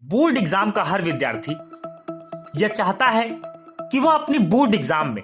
Board exam का हर विद्यार्थी यह चाहता है कि वह अपनी बोर्ड एग्जाम में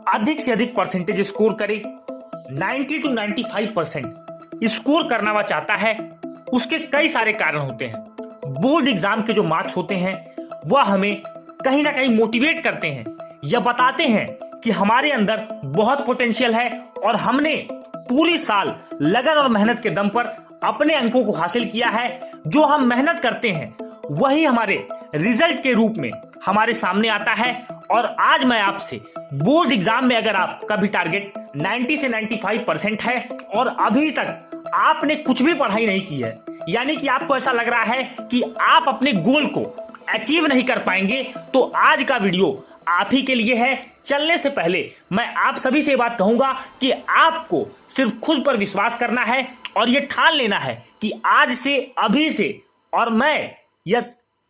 अधिक से अधिक परसेंटेज स्कोर करे। 90 to 95% स्कोर करना वह चाहता है। उसके कई सारे कारण होते हैं। बोर्ड एग्जाम के जो मार्क्स होते हैं वह हमें कहीं ना कहीं मोटिवेट करते हैं, यह बताते हैं कि हमारे अंदर बहुत पोटेंशियल है और हमने पूरी साल लगन और मेहनत के दम पर अपने अंकों को हासिल किया है। जो हम मेहनत करते हैं वही हमारे रिजल्ट के रूप में हमारे सामने आता है। और आज मैं आपसे बोर्ड एग्जाम में अगर आपका भी टारगेट 90 से 95% है और अभी तक आपने कुछ भी पढ़ाई नहीं की है, यानी कि आपको ऐसा लग रहा है कि आप अपने गोल को अचीव नहीं कर पाएंगे, तो आज का वीडियो आप ही के लिए है। चलने से पहले मैं आप सभी से बात कहूंगा कि आपको सिर्फ खुद पर विश्वास करना है और यह ठान लेना है कि आज से, अभी से, और मैं यह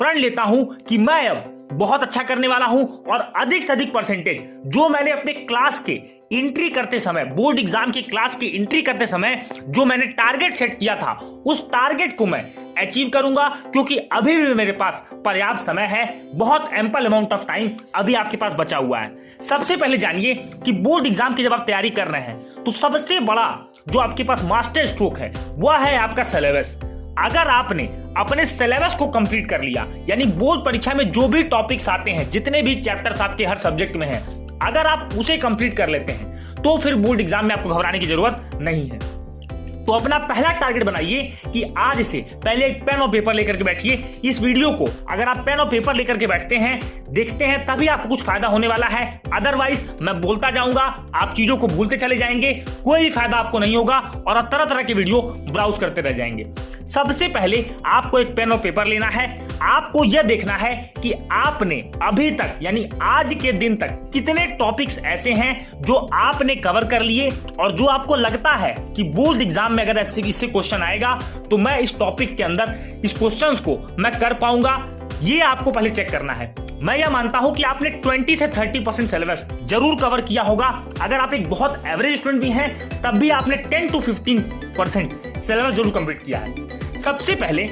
प्रण लेता हूं कि मैं अब बहुत अच्छा करने वाला हूं और अधिक से अधिक परसेंटेज जो मैंने अपने क्लास के एंट्री करते समय, बोर्ड एग्जाम की क्लास की एंट्री करते समय जो मैंने टारगेट सेट किया था, उस टारगेट को मैं अचीव करूंगा। क्योंकि अभी भी मेरे पास पर्याप्त समय है, बहुत एम्पल अमाउंट ऑफ टाइम अभी आपके पास बचा हुआ है। सबसे पहले जानिए कि बोर्ड एग्जाम की जब आप तैयारी कर रहे हैं तो सबसे बड़ा जो आपके पास मास्टर स्ट्रोक है वह है आपका सिलेबस। अगर आपने अपने सिलेबस को कंप्लीट कर लिया, यानी बोर्ड परीक्षा में जो भी टॉपिक्स आते हैं, जितने भी चैप्टर्स आपके हर सब्जेक्ट में हैं, अगर आप उसे कंप्लीट कर लेते हैं तो फिर बोर्ड एग्जाम में आपको घबराने की जरूरत नहीं है। तो अपना पहला टारगेट बनाइए कि आज से पहले एक पेन और पेपर लेकर के बैठिए। इस वीडियो को अगर आप पेन और पेपर लेकर के बैठते हैं, देखते हैं, तभी आपको कुछ फायदा होने वाला है। अदरवाइज मैं बोलता जाऊंगा, आप चीजों को भूलते चले जाएंगे, कोई भी फायदा आपको नहीं होगा और तरह तरह के वीडियो ब्राउज करते रह जाएंगे। सबसे पहले आपको एक पेन और पेपर लेना है। आपको यह देखना है कि आपने अभी तक, यानी आज के दिन तक, कितने टॉपिक्स ऐसे हैं जो आपने कवर कर लिए और जो आपको लगता है कि बोर्ड एग्जाम में अगर इससे क्वेश्चन आएगा तो मैं इस टॉपिक के अंदर इस क्वेश्चंस को मैं कर पाऊंगा। ये आपको पहले चेक करना है। मैं यह मानता हूं कि आपने 20 से 30% सिलेबस जरूर कवर किया होगा। अगर आप एक बहुत एवरेज स्टूडेंट भी हैं तब भी आपने 10 to 15% सिलेबस जरूर कंप्लीट किया है। सबसे पहले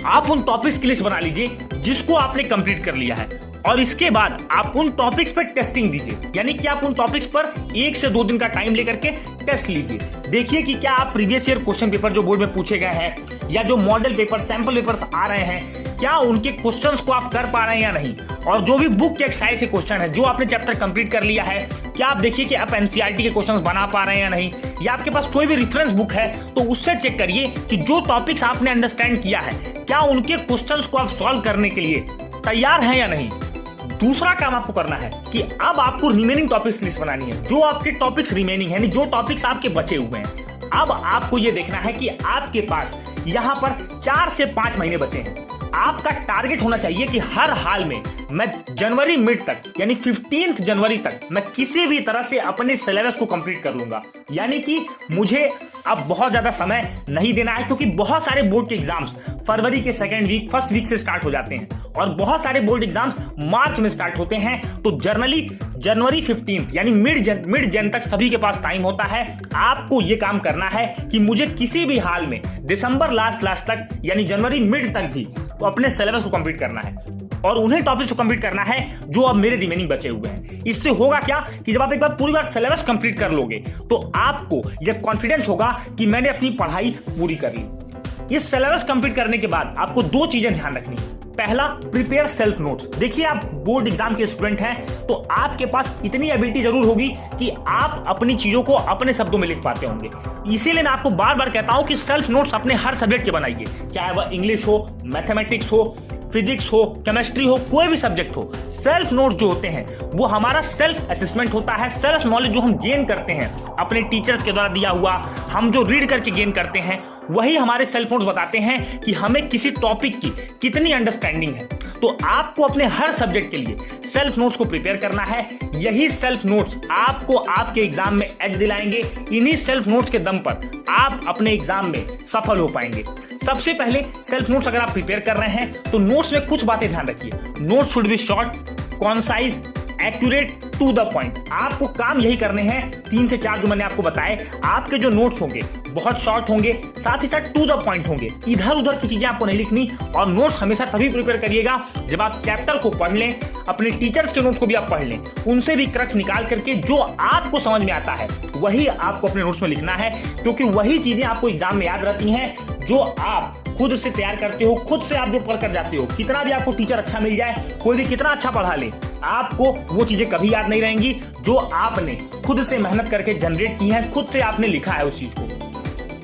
आप उन टॉपिक्स की लिस्ट बना लीजिए जिसको आपने कंप्लीट कर लिया है और इसके बाद आप उन टॉपिक्स पर टेस्टिंग दीजिए, यानी कि आप उन टॉपिक्स पर 1 से 2 दिन का टाइम लेकर के टेस्ट लीजिए। देखिए कि क्या आप प्रीवियस ईयर क्वेश्चन पेपर जो बोर्ड में पूछे गए हैं या जो मॉडल पेपर, सैंपल पेपर्स आ रहे हैं, क्या उनके क्वेश्चंस को आप कर पा रहे हैं या नहीं। और जो भी बुक के एक्सरसाइज से क्वेश्चन है, जो आपने चैप्टर कंप्लीट कर लिया है, क्या आप देखिए कि आप एनसीईआरटी के क्वेश्चंस बना पा रहे हैं या नहीं, या आपके पास कोई भी रेफरेंस बुक है तो उससे चेक करिए कि जो टॉपिक्स आपने अंडरस्टैंड किया है, क्या उनके क्वेश्चंस को आप सॉल्व करने के लिए तैयार हैं या नहीं। दूसरा काम आपको करना है कि अब आपको रिमेनिंग टॉपिक्स की लिस्ट बनानी है। जो आपके टॉपिक्स रिमेनिंग है, जो टॉपिक्स आपके बचे हुए हैं, अब आपको यह देखना है कि आपके पास यहां पर 4 से 5 महीने बचे हैं। आपका टारगेट होना चाहिए कि हर हाल में मैं जनवरी मिड तक, यानी 15 जनवरी तक मैं किसी भी तरह से अपने सिलेबस को कंप्लीट कर लूंगा। यानी कि मुझे अब बहुत ज्यादा समय नहीं देना है, क्योंकि बहुत सारे बोर्ड के एग्जाम्स फरवरी के सेकेंड वीक, फर्स्ट वीक से स्टार्ट हो जाते हैं और बहुत सारे बोर्ड एग्जाम्स मार्च में स्टार्ट होते हैं। तो जनवरी 15 यानी मिड जन तक सभी के पास टाइम होता है। आपको यह काम करना है कि मुझे किसी भी हाल में दिसंबर लास्ट तक, यानी जनवरी मिड तक भी तो अपने सिलेबस को कंप्लीट करना है और उन्हें टॉपिक्स को कंप्लीट करना है जो अब मेरे रिमेनिंग बचे हुए हैं। इससे होगा क्या कि जब आप एक बार पूरी बार सिलेबस कंप्लीट कर लोगे तो आपको यह कॉन्फिडेंस होगा कि मैंने अपनी पढ़ाई पूरी कर ली। इस सिलेबस कंप्लीट करने के बाद आपको 2 चीजें ध्यान रखनी है। पहला, प्रिपेयर सेल्फ नोट्स। देखिए, आप बोर्ड एग्जाम के स्टूडेंट हैं तो आपके पास इतनी एबिलिटी जरूर होगी कि आप अपनी चीजों को अपने शब्दों में लिख पाते होंगे। इसीलिए मैं आपको बार बार कहता हूं कि सेल्फ नोट्स अपने हर सब्जेक्ट के बनाइए, चाहे वह इंग्लिश हो, मैथमेटिक्स हो, फिजिक्स हो, केमिस्ट्री हो, कोई भी सब्जेक्ट हो। सेल्फ नोट्स जो होते हैं वो हमारा सेल्फ असेसमेंट होता है। सेल्फ नॉलेज जो हम गेन करते हैं अपने टीचर्स के द्वारा दिया हुआ, हम जो रीड करके गेन करते हैं, वही हमारे सेल्फ नोट्स बताते हैं कि हमें किसी टॉपिक की कितनी अंडरस्टैंडिंग है। तो आपको अपने हर सब्जेक्ट के लिए सेल्फ नोट्स को प्रिपेयर करना है। यही सेल्फ नोट्स आपको आपके एग्जाम में एज दिलाएंगे। इन्हीं सेल्फ नोट्स के दम पर आप अपने एग्जाम में सफल हो पाएंगे। सबसे पहले सेल्फ नोट्स अगर आप प्रिपेयर कर रहे हैं तो नोट्स में कुछ बातें ध्यान रखिए। Notes should be short, concise, accurate to the point. आपको काम यही करने हैं 3 से 4 जो मैंने आपको बताए। आपके जो नोट्स होंगे बहुत शॉर्ट होंगे, साथ ही साथ टू द पॉइंट होंगे, इधर उधर की चीजें आपको नहीं लिखनी। और नोट्स हमेशा तभी प्रिपेयर करिएगा जब आप चैप्टर को पढ़ लें, अपने टीचर्स के नोट्स को भी आप पढ़ लें, उनसे भी क्रक्स निकाल करके जो आपको समझ में आता है वही आपको अपने नोट्स में लिखना है, क्योंकि वही चीजें आपको एग्जाम में याद रहती हैं जो आप खुद से तैयार करते हो, खुद से आप जो पढ़ कर जाते हो। कितना भी आपको टीचर अच्छा मिल जाए, कोई भी कितना अच्छा पढ़ा ले, आपको वो चीजें कभी याद नहीं रहेंगी जो आपने खुद से मेहनत करके जनरेट की है, खुद से आपने लिखा है उस चीज को।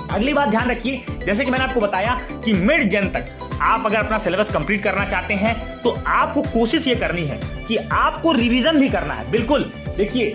अगली बात ध्यान रखिए, जैसे कि मैंने आपको बताया कि मिड जन तक आप अगर अपना सिलेबस कंप्लीट करना चाहते हैं तो आपको कोशिश ये करनी है कि आपको रिवीजन भी करना है। बिल्कुल, देखिए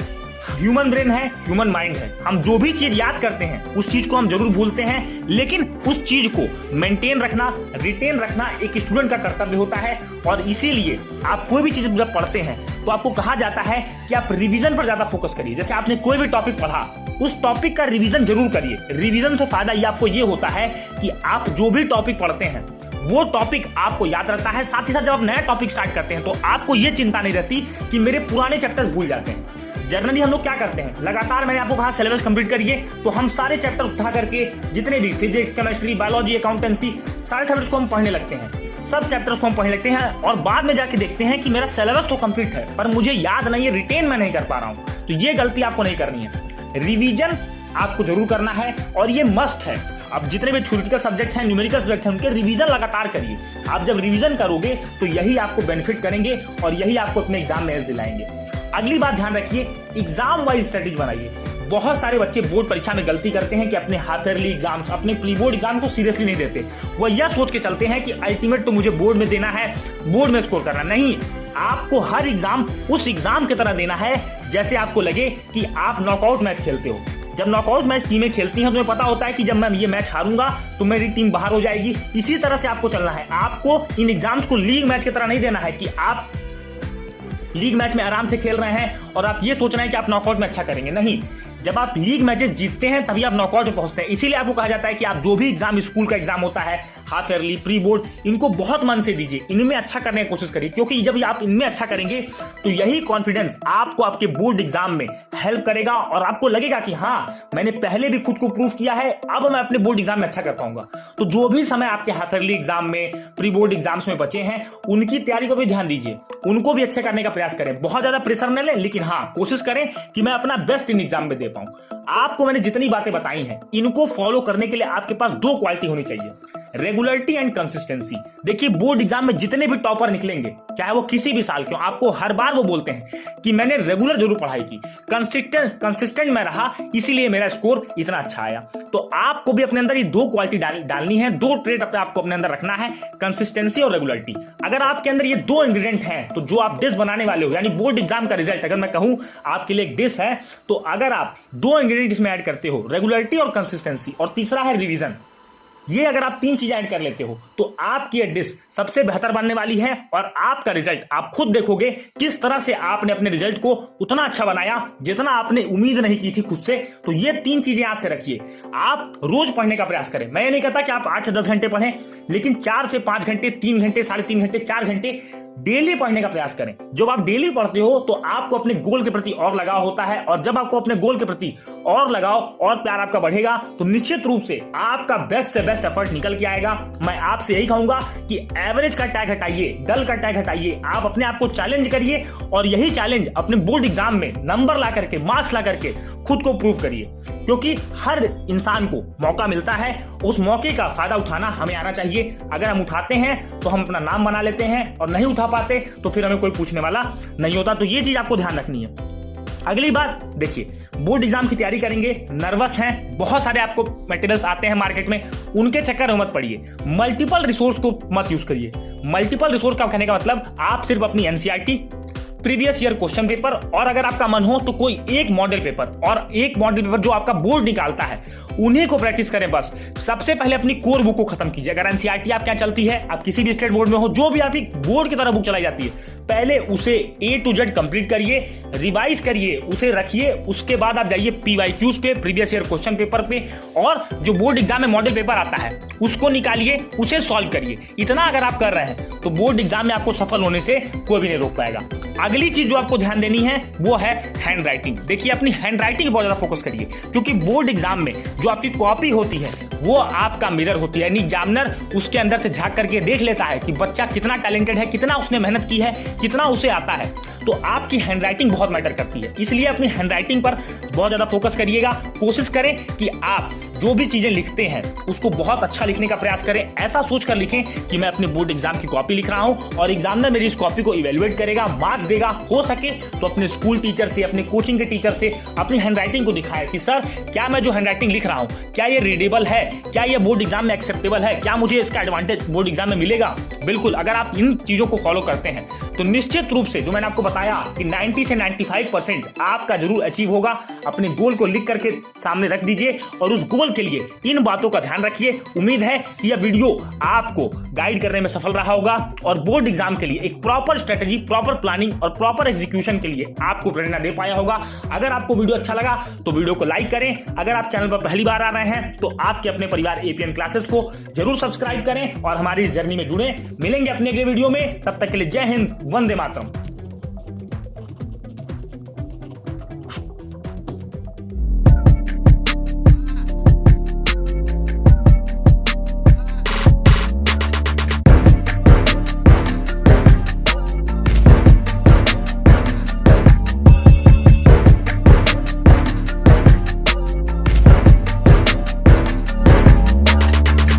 ह्यूमन ब्रेन है, ह्यूमन माइंड है, हम जो भी चीज याद करते हैं उस चीज को हम जरूर भूलते हैं, लेकिन उस चीज को मेंटेन रखना, रिटेन रखना एक स्टूडेंट का कर्तव्य होता है। और इसीलिए आप कोई भी चीज जब पढ़ते हैं तो आपको कहा जाता है कि आप रिवीजन पर ज्यादा फोकस करिए। जैसे आपने कोई भी टॉपिक पढ़ा, उस टॉपिक का रिवीजन जरूर करिए। रिवीजन से फायदा ये आपको ये होता है कि आप जो भी टॉपिक पढ़ते हैं वो टॉपिक आपको याद रहता है। साथ ही साथ जब आप नया टॉपिक स्टार्ट करते हैं तो आपको ये चिंता नहीं रहती कि मेरे पुराने चैप्टर्स भूल जाते हैं। जनरली हम लोग क्या करते हैं, लगातार मैंने आपको कहा सिलेबस कंप्लीट करिए, तो हम सारे चैप्टर उठा करके जितने भी फिजिक्स, केमिस्ट्री, बायोलॉजी, अकाउंटेंसी, सारे चैप्टर्स को हम पढ़ने लगते हैं। सब चैप्टर्स को हम पढ़ने लगते हैं और बाद में जाके देखते हैं कि मेरा सिलेबस तो कंप्लीट है पर मुझे याद नहीं है, रिटेन मैं नहीं कर पा रहा हूं। तो ये गलती आपको नहीं करनी है। रिवीजन आपको जरूर करना है और ये मस्ट है। अब जितने भी थ्योरेटिकल सब्जेक्ट्स हैं, न्यूमेरिकल सब्जेक्ट्स हैं, उनके रिवीजन लगातार करिए। आप जब रिवीजन करोगे तो यही आपको बेनिफिट करेंगे और यही आपको अपने एग्जाम में एज दिलाएंगे। अगली बात ध्यान रखिए, एग्जाम वाइज स्ट्रेटेजी बनाइए। बहुत सारे बच्चे बोर्ड परीक्षा में गलती करते हैं कि अपने हाफ ईयरली एग्जाम्स, अपने प्री बोर्ड एग्जाम को सीरियसली नहीं देते। वो यह सोच के चलते हैं कि अल्टीमेट तो मुझे बोर्ड में देना है, बोर्ड में स्कोर करना नहीं। आपको हर एग्जाम उस एग्जाम की तरह देना है जैसे आपको लगे कि आप नॉकआउट मैच खेलते हो। जब नॉकआउट मैच टीमें खेलती हैं तो तुम्हें पता होता है कि जब मैं ये मैच हारूंगा तो मेरी टीम बाहर हो जाएगी। इसी तरह से आपको चलना है। आपको इन एग्जाम्स को लीग मैच की तरह नहीं देना है कि आप लीग मैच में आराम से खेल रहे हैं और आप ये सोच रहे हैं कि आप नॉकआउट में अच्छा करेंगे। नहीं, जब आप लीग मैचेस जीतते हैं तभी आप नॉकआउट में पहुंचते हैं। इसीलिए आपको कहा जाता है कि आप जो भी एग्जाम, स्कूल का एग्जाम होता है, हाफ ईयरली, प्री बोर्ड, इनको बहुत मन से दीजिए, इनमें अच्छा करने की कोशिश करिए, क्योंकि जब आप इनमें अच्छा करेंगे तो यही कॉन्फिडेंस आपको आपके बोर्ड एग्जाम में हेल्प करेगा और आपको लगेगा कि हाँ, मैंने पहले भी खुद को प्रूव किया है, अब मैं अपने बोर्ड एग्जाम में अच्छा कर पाऊंगा। तो जो भी समय आपके हाफ ईयरली एग्जाम में, प्री बोर्ड एग्जाम्स में बचे हैं, उनकी तैयारी को भी ध्यान दीजिए, उनको भी अच्छे करने का प्रयास करें। बहुत ज्यादा प्रेशर न लें, लेकिन हाँ, कोशिश करें कि मैं अपना बेस्ट इन एग्जाम में दे पाऊं। आपको मैंने जितनी बातें बताई हैं, इनको फॉलो करने के लिए आपके पास 2 क्वालिटी होनी चाहिए, रेगुलरिटी एंड कंसिस्टेंसी। देखिए, बोर्ड एग्जाम में जितने भी टॉपर निकलेंगे, चाहे वो किसी भी साल के हो, आपको हर बार वो बोलते हैं कि मैंने रेगुलर जरूर पढ़ाई की, कंसिस्टेंट मैं रहा, इसीलिए मेरा स्कोर इतना अच्छा आया। तो आपको भी अपने अंदर ये 2 क्वालिटी डालनी है, 2 ट्रेट आपको अपने अंदर रखना है, कंसिस्टेंसी और रेगुलरिटी। अगर आपके अंदर ये 2 इंग्रेडिएंट हैं तो जो आप डिश बनाने वाले हो, यानी बोर्ड एग्जाम का रिजल्ट अगर मैं कहूं आपके लिए एक डिश है, तो अगर आप 2 इंग्रेडिएंट इसमें ऐड करते हो, रेगुलरिटी और कंसिस्टेंसी, और तीसरा है रिवीजन, ये अगर आप 3 चीजें ऐड कर लेते हो तो आपकी ये डिश सबसे बेहतर बनने वाली है। और आपका रिजल्ट आप खुद देखोगे किस तरह से आपने अपने रिजल्ट को उतना अच्छा बनाया जितना आपने उम्मीद नहीं की थी खुद से। तो ये 3 चीजें आज से रखिए। आप रोज पढ़ने का प्रयास करें। मैं ये नहीं कहता कि आप 8 से 10 घंटे पढ़ें, लेकिन 4 से 5 घंटे, 3 घंटे, 3.5 घंटे, 4 घंटे डेली पढ़ने का प्रयास करें। जब आप डेली पढ़ते हो तो आपको अपने गोल के प्रति और लगाव होता है, और जब आपको अपने गोल के प्रति और लगाव और प्यार आपका बढ़ेगा तो निश्चित रूप से आपका बेस्ट से बेस्ट एफर्ट निकल के आएगा। मैं आपसे यही कहूंगा कि एवरेज का टैग हटाइए, डल का टैग हटाइए, आप अपने आप को चैलेंज करिए और यही चैलेंज अपने बोर्ड एग्जाम में नंबर ला करके, मार्क्स ला करके खुद को प्रूव करिए, क्योंकि हर इंसान को मौका मिलता है, उस मौके का फायदा उठाना हमें आना चाहिए। अगर हम उठाते हैं तो हम अपना नाम बना लेते हैं, और नहीं उठा पाते तो फिर हमें कोई पूछने वाला नहीं होता। तो ये चीज आपको ध्यान रखनी है। अगली बात देखिए, बोर्ड एग्जाम की तैयारी करेंगे, नर्वस हैं, बहुत सारे आपको मटेरियल्स आते हैं मार्केट में, उनके चक्कर में मत पड़िए। मल्टीपल रिसोर्स को मत यूज करिए। मल्टीपल रिसोर्स का कहने का मतलब आप सिर्फ अपनी NCERT, previous year question paper, और अगर आपका मन हो तो कोई एक मॉडल पेपर, और एक मॉडल पेपर जो आपका बोर्ड निकालता है, उन्हीं को प्रैक्टिस करें। बस सबसे पहले अपनी कोर बुक को खत्म कीजिए। अगर एनसीईआरटी आप क्या चलती है, आप किसी भी स्टेट बोर्ड में हो, जो भी आपकी बोर्ड की तरह बुक चलाई जाती है, पहले उसे A to Z कंप्लीट करिए, रिवाइज करिए, उसे रखिए। उसके बाद आप जाइए PYQs पे, प्रीवियस ईयर क्वेश्चन पेपर पे, और जो बोर्ड एग्जाम में मॉडल पेपर आता है उसको निकालिए, उसे सॉल्व करिए। इतना अगर आप कर रहे हैं तो बोर्ड एग्जाम में आपको सफल होने से कोई भी नहीं रोक पाएगा। अगली चीज जो आपको ध्यान देनी है वो है हैंड राइटिंग। देखिए अपनी हैंड राइटिंग बहुत ज्यादा फोकस करिए, क्योंकि बोर्ड एग्जाम में जो आपकी कॉपी होती है वो आपका मिरर होती है, यानी एग्जामिनर उसके अंदर से झांक करके देख लेता है कि बच्चा कितना टैलेंटेड है, कितना उसने मेहनत की है, कितना उसे आता है। तो आपकी हैंडराइटिंग बहुत मैटर करती है, इसलिए अपनी हैंडराइटिंग पर बहुत ज्यादा फोकस करिएगा। कोशिश करें कि आप जो भी चीजें लिखते हैं उसको बहुत अच्छा लिखने का प्रयास करें। ऐसा सोचकर लिखें कि मैं अपने बोर्ड एग्जाम की कॉपी लिख रहा हूं और एग्जामिनर मेरी इस कॉपी को इवेलुएट करेगा, मार्क्स देगा। हो सके तो अपने स्कूल टीचर से, अपने कोचिंग के टीचर से अपनी हैंडराइटिंग को दिखाएं कि सर क्या मैं जो हैंडराइटिंग लिख रहा हूं क्या ये रीडेबल है, क्या ये बोर्ड एग्जाम में एक्सेप्टेबल है, क्या मुझे इसका एडवांटेज बोर्ड एग्जाम में मिलेगा। बिल्कुल, अगर आप इन चीजों को फॉलो करते हैं तो निश्चित रूप से जो मैंने आपको बताया कि 90 से 95% आपका जरूर अचीव होगा। अपने गोल को लिख करके सामने रख दीजिए और उस गोल के लिए इन बातों का ध्यान रखिए। उम्मीद है कि यह वीडियो आपको गाइड करने में सफल रहा होगा और बोर्ड एग्जाम के लिए एक प्रॉपर स्ट्रेटेजी, प्रॉपर प्लानिंग और प्रॉपर एग्जीक्यूशन के लिए आपको प्रेरणा दे पाया होगा। अगर आपको वीडियो अच्छा लगा तो वीडियो को लाइक करें। अगर आप चैनल पर पहली बार आ रहे हैं तो आपके अपने परिवार एपीएन क्लासेस को जरूर सब्सक्राइब करें और हमारी इस जर्नी में जुड़े। मिलेंगे अपने अगले वीडियो में, तब तक के लिए जय हिंद, वंदे मातरम।